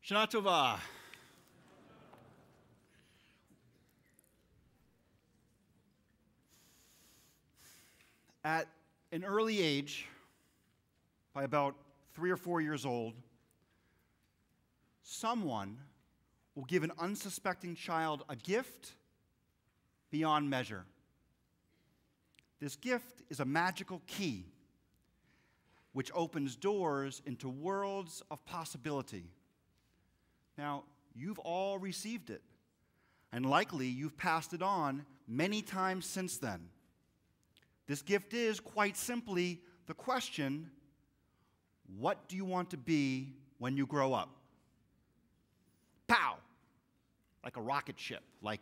Shana Tova. At an early age, by about 3 or 4 years old, someone will give an unsuspecting child a gift beyond measure. This gift is a magical key which opens doors into worlds of possibility. Now, you've all received it, and likely you've passed it on many times since then. This gift is, quite simply, the question, what do you want to be when you grow up? Pow! Like a rocket ship, like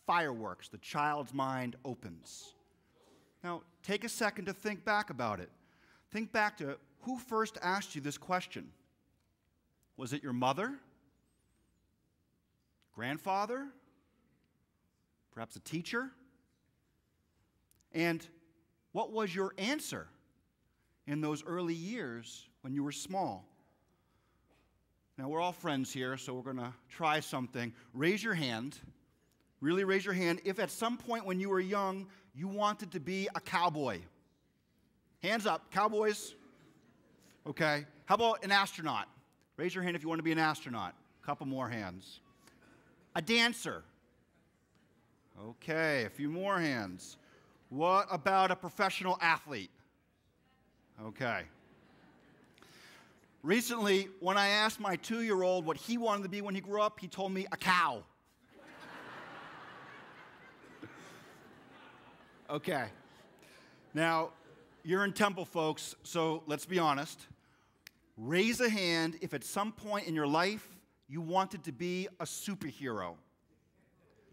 fireworks, the child's mind opens. Now, take a second to think back about it. Think back to who first asked you this question. Was it your mother? Grandfather? Perhaps a teacher? And what was your answer in those early years when you were small? Now, we're all friends here, so we're going to try something. Raise your hand. Really raise your hand if at some point when you were young, you wanted to be a cowboy. Hands up, cowboys. Okay. How about an astronaut? Raise your hand if you want to be an astronaut. A couple more hands. A dancer. Okay, a few more hands. What about a professional athlete? Okay. Recently, when I asked my 2-year-old what he wanted to be when he grew up, he told me a cow. Okay. Now, you're in Temple, folks, so let's be honest. Raise a hand if at some point in your life you wanted to be a superhero,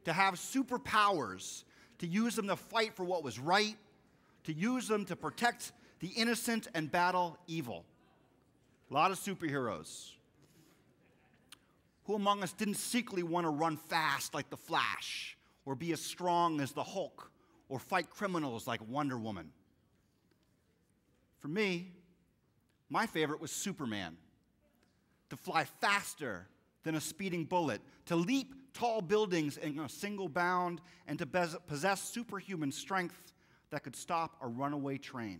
to have superpowers, to use them to fight for what was right, to use them to protect the innocent and battle evil. A lot of superheroes. Who among us didn't secretly want to run fast like the Flash, or be as strong as the Hulk, or fight criminals like Wonder Woman? For me, my favorite was Superman. To fly faster than a speeding bullet, to leap tall buildings in a single bound, and to possess superhuman strength that could stop a runaway train.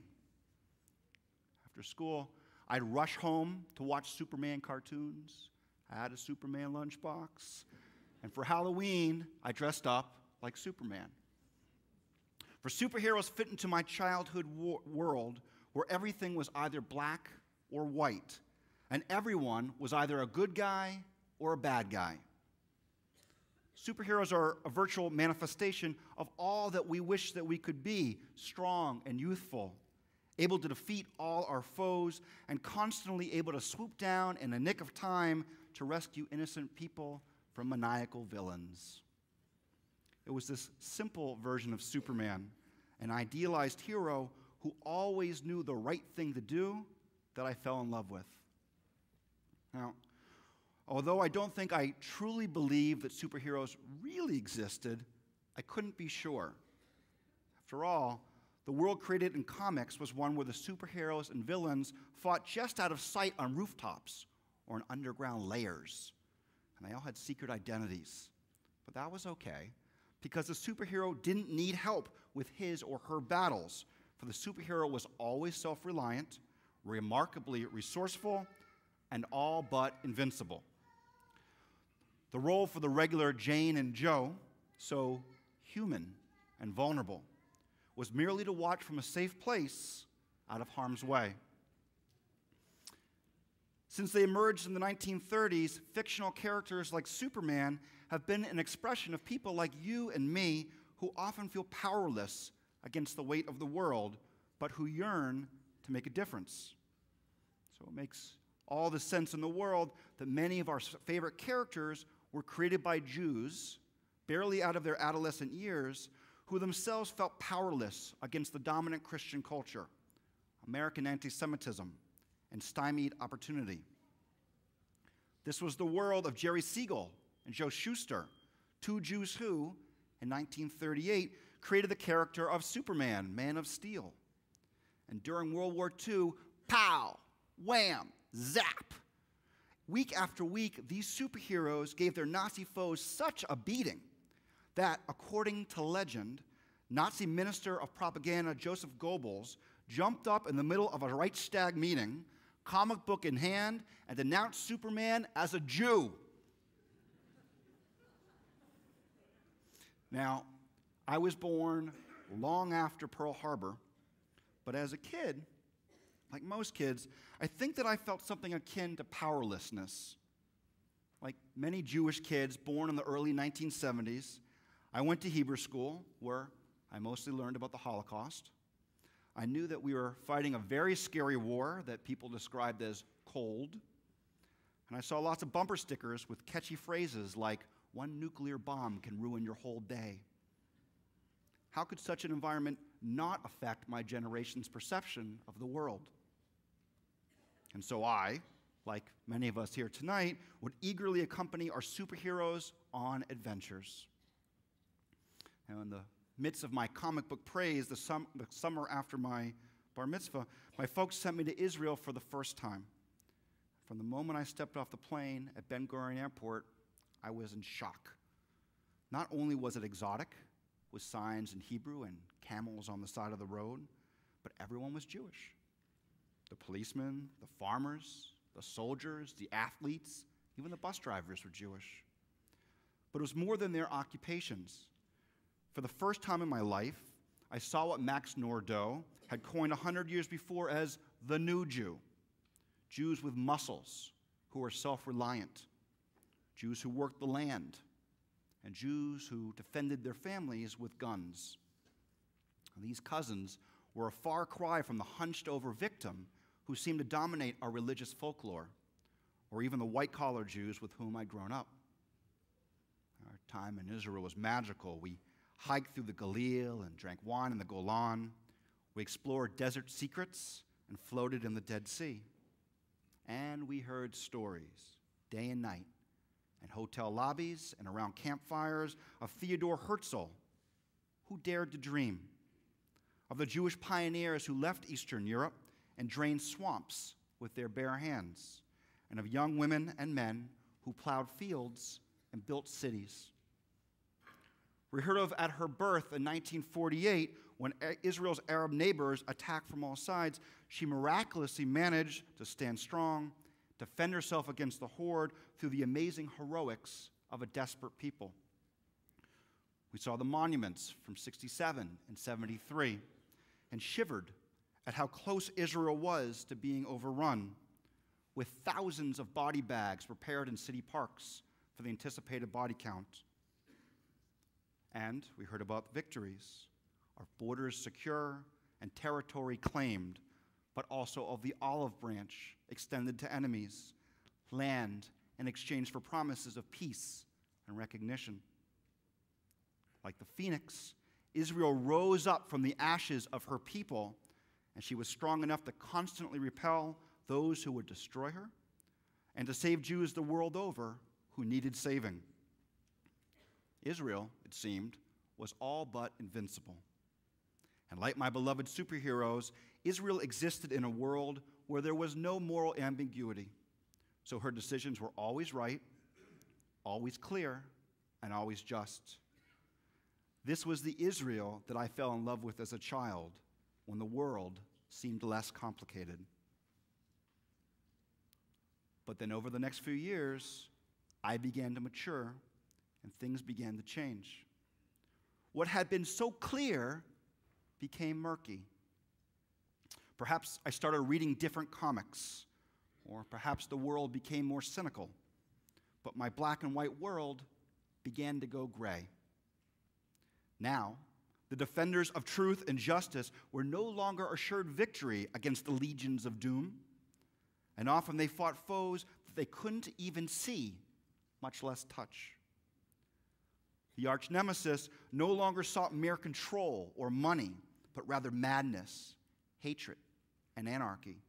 After school, I'd rush home to watch Superman cartoons. I had a Superman lunchbox. And for Halloween, I dressed up like Superman. For superheroes fit into my childhood world where everything was either black or white, and everyone was either a good guy or a bad guy. Superheroes are a virtual manifestation of all that we wish that we could be: strong and youthful, able to defeat all our foes, and constantly able to swoop down in the nick of time to rescue innocent people from maniacal villains. It was this simple version of Superman, an idealized hero who always knew the right thing to do, that I fell in love with. Now, although I don't think I truly believe that superheroes really existed, I couldn't be sure. After all, the world created in comics was one where the superheroes and villains fought just out of sight on rooftops or in underground lairs, and they all had secret identities. But that was okay, because the superhero didn't need help with his or her battles, for the superhero was always self-reliant, remarkably resourceful, and all but invincible. The role for the regular Jane and Joe, so human and vulnerable, was merely to watch from a safe place out of harm's way. Since they emerged in the 1930s, fictional characters like Superman have been an expression of people like you and me who often feel powerless against the weight of the world, but who yearn to make a difference. So it makes all the sense in the world that many of our favorite characters were created by Jews, barely out of their adolescent years, who themselves felt powerless against the dominant Christian culture, American anti-Semitism, and stymied opportunity. This was the world of Jerry Siegel and Joe Shuster, two Jews who, in 1938, created the character of Superman, Man of Steel. And during World War II, pow, wham, zap, Week after week, these superheroes gave their Nazi foes such a beating that, according to legend, Nazi Minister of Propaganda Joseph Goebbels jumped up in the middle of a Reichstag meeting, comic book in hand, and denounced Superman as a Jew. Now, I was born long after Pearl Harbor, but as a kid, like most kids, I think that I felt something akin to powerlessness. Like many Jewish kids born in the early 1970s, I went to Hebrew school, where I mostly learned about the Holocaust. I knew that we were fighting a very scary war that people described as cold. And I saw lots of bumper stickers with catchy phrases like, "One nuclear bomb can ruin your whole day." How could such an environment not affect my generation's perception of the world? And so I, like many of us here tonight, would eagerly accompany our superheroes on adventures. Now, in the midst of my comic book praise, the summer after my bar mitzvah, my folks sent me to Israel for the first time. From the moment I stepped off the plane at Ben Gurion Airport, I was in shock. Not only was it exotic, with signs in Hebrew and camels on the side of the road, but everyone was Jewish. The policemen, the farmers, the soldiers, the athletes, even the bus drivers were Jewish. But it was more than their occupations. For the first time in my life, I saw what Max Nordau had coined 100 years before as the new Jew. Jews with muscles, who are self-reliant. Jews who worked the land. And Jews who defended their families with guns. And these cousins were a far cry from the hunched-over victim who seemed to dominate our religious folklore, or even the white-collar Jews with whom I'd grown up. Our time in Israel was magical. We hiked through the Galil and drank wine in the Golan. We explored desert secrets and floated in the Dead Sea. And we heard stories day and night in hotel lobbies and around campfires of Theodor Herzl, who dared to dream, of the Jewish pioneers who left Eastern Europe and drained swamps with their bare hands, and of young women and men who plowed fields and built cities. We heard of at her birth in 1948, when Israel's Arab neighbors attacked from all sides, she miraculously managed to stand strong, defend herself against the horde through the amazing heroics of a desperate people. We saw the monuments from 67 and 73 and shivered at how close Israel was to being overrun, with thousands of body bags prepared in city parks for the anticipated body count. And we heard about victories, our borders secure and territory claimed, but also of the olive branch extended to enemies, land in exchange for promises of peace and recognition. Like the phoenix, Israel rose up from the ashes of her people, and she was strong enough to constantly repel those who would destroy her and to save Jews the world over who needed saving. Israel, it seemed, was all but invincible. And like my beloved superheroes, Israel existed in a world where there was no moral ambiguity. So her decisions were always right, always clear, and always just. This was the Israel that I fell in love with as a child when the world seemed less complicated. But then over the next few years, I began to mature and things began to change. What had been so clear became murky. Perhaps I started reading different comics, or perhaps the world became more cynical, but my black and white world began to go gray. Now, the defenders of truth and justice were no longer assured victory against the legions of doom, and often they fought foes that they couldn't even see, much less touch. The arch nemesis no longer sought mere control or money, but rather madness, hatred, and anarchy.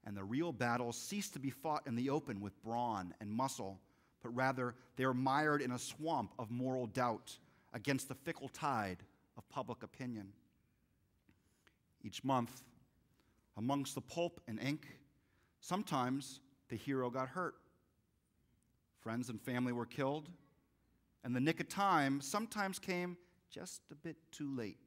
And the real battles ceased to be fought in the open with brawn and muscle, but rather they were mired in a swamp of moral doubt against the fickle tide of public opinion. Each month, amongst the pulp and ink, sometimes the hero got hurt. Friends and family were killed, and the nick of time sometimes came just a bit too late.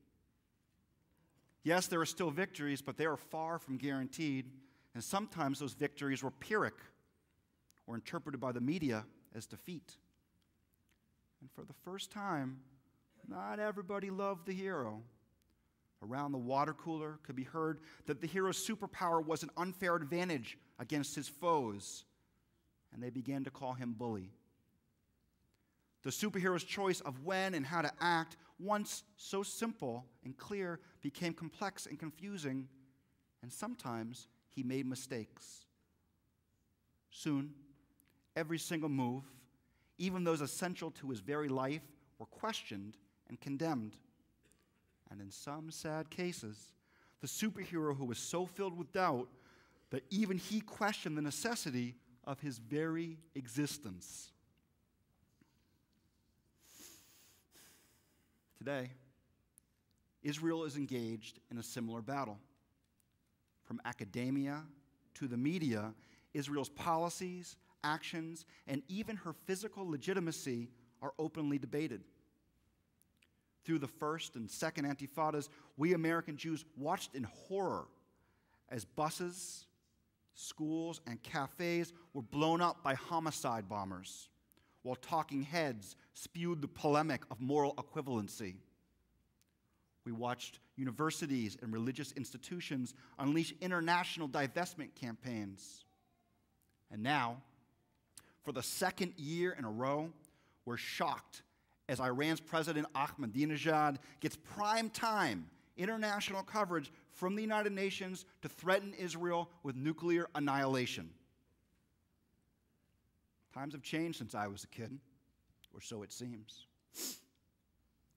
Yes, there are still victories, but they are far from guaranteed, and sometimes those victories were Pyrrhic or interpreted by the media as defeat. And for the first time, not everybody loved the hero. Around the water cooler could be heard that the hero's superpower was an unfair advantage against his foes, and they began to call him bully. The superhero's choice of when and how to act, once so simple and clear, became complex and confusing, and sometimes he made mistakes. Soon, every single move, even those essential to his very life, were questioned and condemned. And in some sad cases, the superhero who was so filled with doubt that even he questioned the necessity of his very existence. Today, Israel is engaged in a similar battle. From academia to the media, Israel's policies, actions, and even her physical legitimacy are openly debated. Through the first and second intifadas, we American Jews watched in horror as buses, schools, and cafes were blown up by homicide bombers, while talking heads spewed the polemic of moral equivalency. We watched universities and religious institutions unleash international divestment campaigns. And now, for the second year in a row, we're shocked as Iran's President Ahmadinejad gets prime time international coverage from the United Nations to threaten Israel with nuclear annihilation. Times have changed since I was a kid, or so it seems.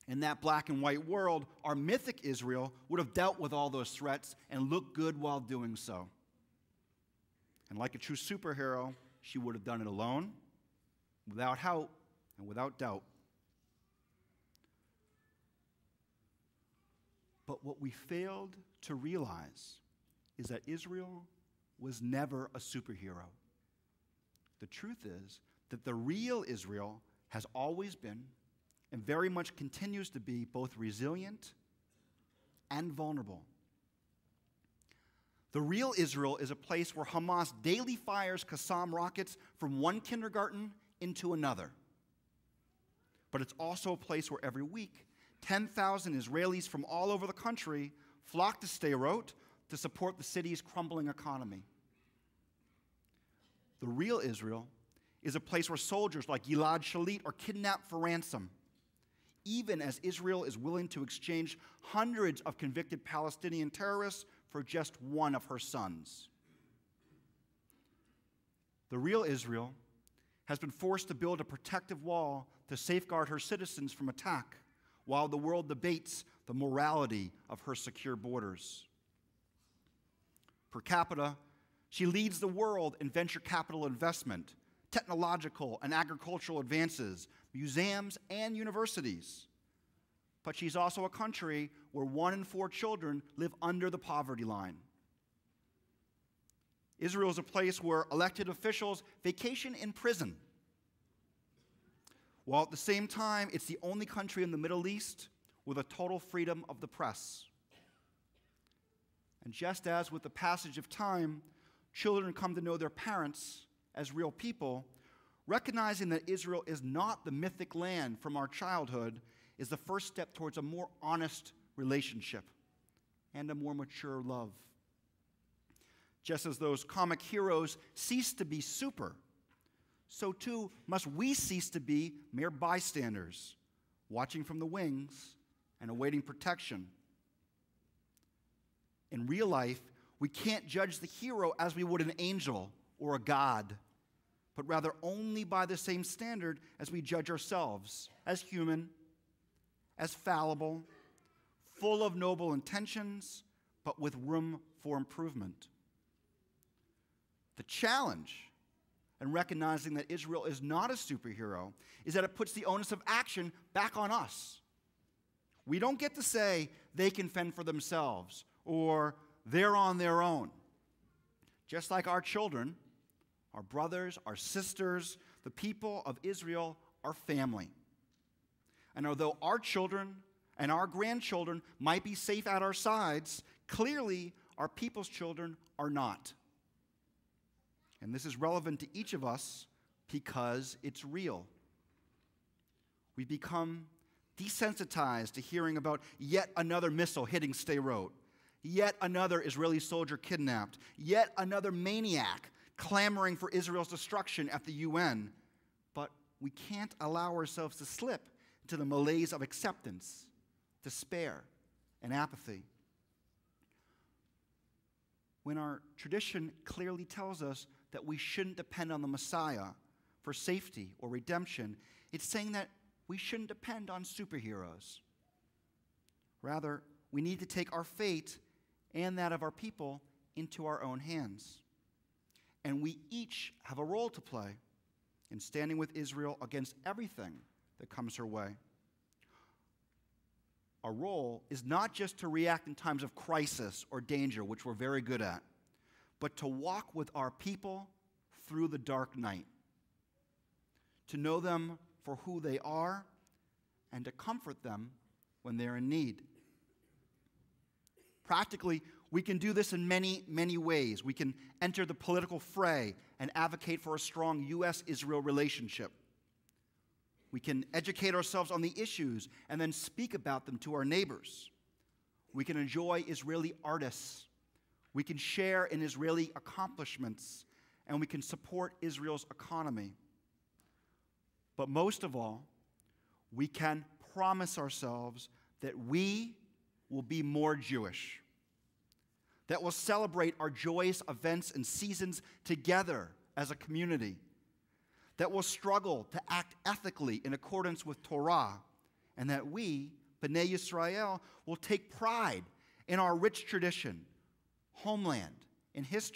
In that black and white world, our mythic Israel would have dealt with all those threats and looked good while doing so. And like a true superhero, she would have done it alone, without help, and without doubt. But what we failed to realize is that Israel was never a superhero. The truth is that the real Israel has always been, and very much continues to be, both resilient and vulnerable. The real Israel is a place where Hamas daily fires Qassam rockets from one kindergarten into another. But it's also a place where every week 10,000 Israelis from all over the country flock to Sderot to support the city's crumbling economy. The real Israel is a place where soldiers like Gilad Shalit are kidnapped for ransom, even as Israel is willing to exchange hundreds of convicted Palestinian terrorists for just one of her sons. The real Israel has been forced to build a protective wall to safeguard her citizens from attack, while the world debates the morality of her secure borders. Per capita, she leads the world in venture capital investment, technological and agricultural advances, museums, and universities. But she's also a country where 1 in 4 children live under the poverty line. Israel is a place where elected officials vacation in prison, while at the same time, it's the only country in the Middle East with a total freedom of the press. And just as with the passage of time, children come to know their parents as real people, recognizing that Israel is not the mythic land from our childhood is the first step towards a more honest relationship and a more mature love. Just as those comic heroes cease to be super, so too must we cease to be mere bystanders, watching from the wings and awaiting protection. In real life, we can't judge the hero as we would an angel or a god, but rather only by the same standard as we judge ourselves, as human, as fallible, full of noble intentions, but with room for improvement. The challenge and recognizing that Israel is not a superhero is that it puts the onus of action back on us. We don't get to say they can fend for themselves or they're on their own. Just like our children our brothers, our sisters, the people of Israel are family. And although our children and our grandchildren might be safe at our sides, clearly our people's children are not. And this is relevant to each of us because it's real. We become desensitized to hearing about yet another missile hitting State Road, yet another Israeli soldier kidnapped, yet another maniac clamoring for Israel's destruction at the UN. But we can't allow ourselves to slip into the malaise of acceptance, despair, and apathy. When our tradition clearly tells us that we shouldn't depend on the Messiah for safety or redemption, it's saying that we shouldn't depend on superheroes. Rather, we need to take our fate and that of our people into our own hands. And we each have a role to play in standing with Israel against everything that comes her way. Our role is not just to react in times of crisis or danger, which we're very good at, but to walk with our people through the dark night, to know them for who they are, and to comfort them when they're in need. Practically, we can do this in many, many ways. We can enter the political fray and advocate for a strong U.S.-Israel relationship. We can educate ourselves on the issues and then speak about them to our neighbors. We can enjoy Israeli artists. We can share in Israeli accomplishments, and we can support Israel's economy. But most of all, we can promise ourselves that we will be more Jewish, that we'll celebrate our joyous events and seasons together as a community, that we'll struggle to act ethically in accordance with Torah, and that we, B'nai Yisrael, will take pride in our rich tradition, homeland, and history.